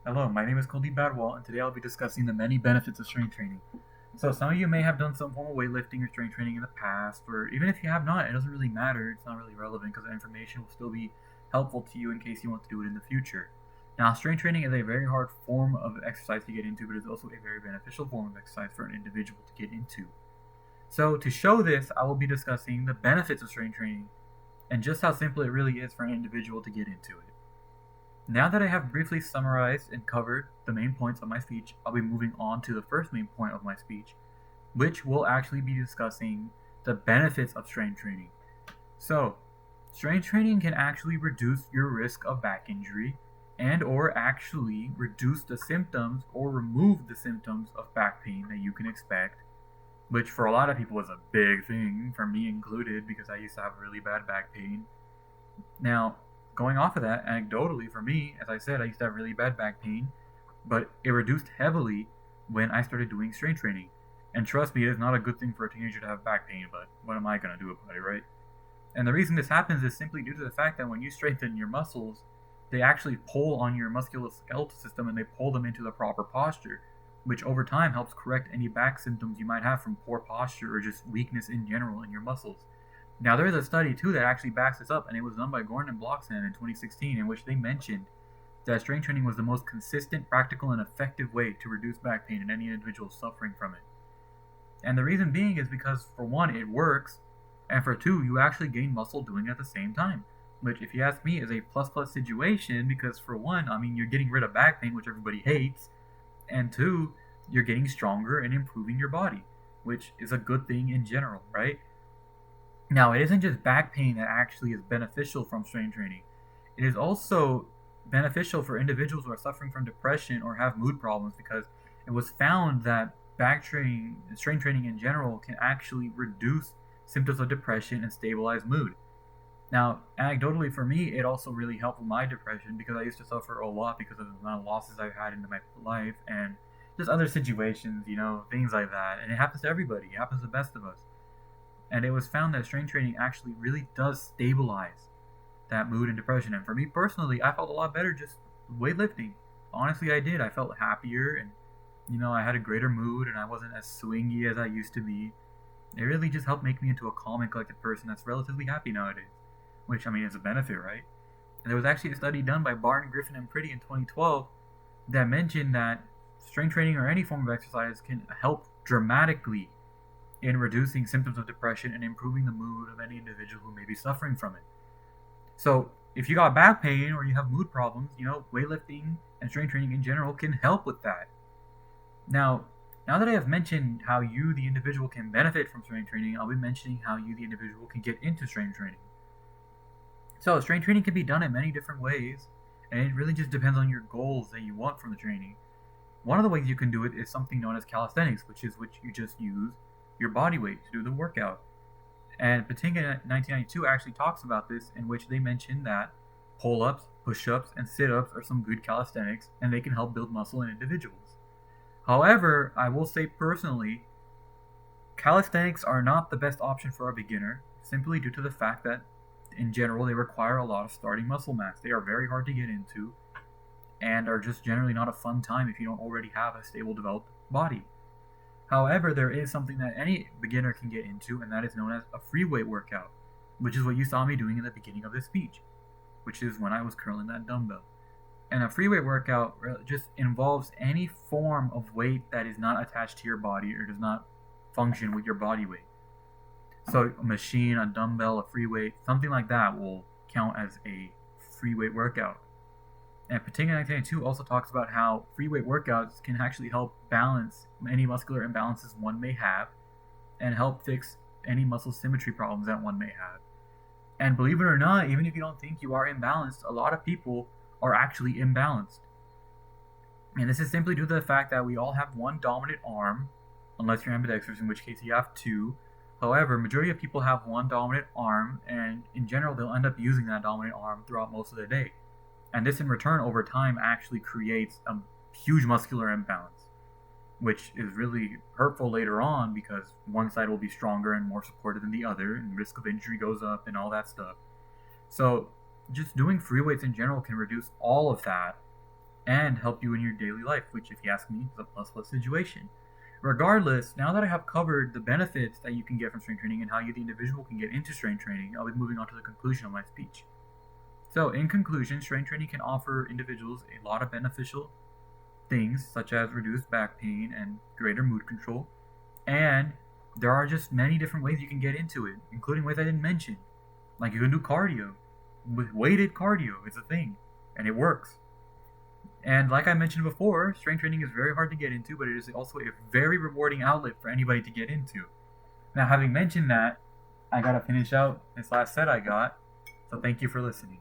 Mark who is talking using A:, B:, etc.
A: Hello, my name is Cody Badwall, and today I'll be discussing the many benefits of strength training. So, some of you may have done some form of weightlifting or strength training in the past, or even if you have not, it doesn't really matter. It's not really relevant because the information will still be helpful to you in case you want to do it in the future. Now, strength training is a very hard form of exercise to get into, but it's also a very beneficial form of exercise for an individual to get into. So, to show this, I will be discussing the benefits of strength training and just how simple it really is for an individual to get into it. Now that I have briefly summarized and covered the main points of my speech, I'll be moving on to the first main point of my speech, which will actually be discussing the benefits of strength training. So, strength training can actually reduce your risk of back injury and or actually reduce the symptoms or remove the symptoms of back pain that you can expect, which for a lot of people is a big thing, for me included, because I used to have really bad back pain. Now, going off of that, anecdotally for me, as I said, I used to have really bad back pain, but it reduced heavily when I started doing strength training. And trust me, it is not a good thing for a teenager to have back pain, but what am I going to do about it, right? And the reason this happens is simply due to the fact that when you strengthen your muscles, they actually pull on your musculoskeletal system and they pull them into the proper posture, which over time helps correct any back symptoms you might have from poor posture or just weakness in general in your muscles. Now, there is a study too that actually backs this up, and it was done by Gordon and Bloxham in 2016, in which they mentioned that strength training was the most consistent, practical, and effective way to reduce back pain in any individual suffering from it. And the reason being is because, for one, it works, and for two, you actually gain muscle doing it at the same time. Which, if you ask me, is a plus plus situation because, for one, I mean, you're getting rid of back pain, which everybody hates, and two, you're getting stronger and improving your body, which is a good thing in general, right? Now, it isn't just back pain that actually is beneficial from strength training. It is also beneficial for individuals who are suffering from depression or have mood problems because it was found that back training, strength training in general, can actually reduce symptoms of depression and stabilize mood. Now, anecdotally for me, it also really helped with my depression because I used to suffer a lot because of the amount of losses I've had in my life and just other situations, things like that. And it happens to everybody. It happens to the best of us. And it was found that strength training actually really does stabilize that mood and depression. And for me personally, I felt a lot better just weightlifting. Honestly, I did. I felt happier and, I had a greater mood and I wasn't as swingy as I used to be. It really just helped make me into a calm and collected person that's relatively happy nowadays, which, I mean, is a benefit, right? And there was actually a study done by Barton, Griffin, and Pretty in 2012 that mentioned that strength training or any form of exercise can help dramatically in reducing symptoms of depression and improving the mood of any individual who may be suffering from it. So, if you got back pain or you have mood problems, weightlifting and strength training in general can help with that. Now, now that I have mentioned how you, the individual, can benefit from strength training, I'll be mentioning how you, the individual, can get into strength training. So, strength training can be done in many different ways, and it really just depends on your goals that you want from the training. One of the ways you can do it is something known as calisthenics, which you just use your body weight to do the workout. And Patinga in 1992 actually talks about this, in which they mention that pull-ups, push-ups, and sit-ups are some good calisthenics, and they can help build muscle in individuals. However, I will say personally, calisthenics are not the best option for a beginner, simply due to the fact that, in general, they require a lot of starting muscle mass. They are very hard to get into, and are just generally not a fun time if you don't already have a stable, developed body. However, there is something that any beginner can get into, and that is known as a free weight workout, which is what you saw me doing in the beginning of this speech, which is when I was curling that dumbbell. And a free weight workout just involves any form of weight that is not attached to your body or does not function with your body weight. So a machine, a dumbbell, a free weight, something like that will count as a free weight workout. And Patinga 1992 also talks about how free weight workouts can actually help balance any muscular imbalances one may have and help fix any muscle symmetry problems that one may have. And believe it or not, even if you don't think you are imbalanced, a lot of people are actually imbalanced. And this is simply due to the fact that we all have one dominant arm, unless you're ambidextrous, in which case you have two. However, majority of people have one dominant arm, and in general, they'll end up using that dominant arm throughout most of the day. And this in return over time actually creates a huge muscular imbalance, which is really hurtful later on because one side will be stronger and more supported than the other, and risk of injury goes up and all that stuff. So just doing free weights in general can reduce all of that and help you in your daily life, which, if you ask me, is a plus plus situation. Regardless, now that I have covered the benefits that you can get from strength training and how you, the individual, can get into strength training, I'll be moving on to the conclusion of my speech. So, in conclusion, strength training can offer individuals a lot of beneficial things, such as reduced back pain and greater mood control. And there are just many different ways you can get into it, including ways I didn't mention. Like you can do cardio. With weighted cardio is a thing, and it works. And like I mentioned before, strength training is very hard to get into, but it is also a very rewarding outlet for anybody to get into. Now, having mentioned that, I gotta finish out this last set I got. So thank you for listening.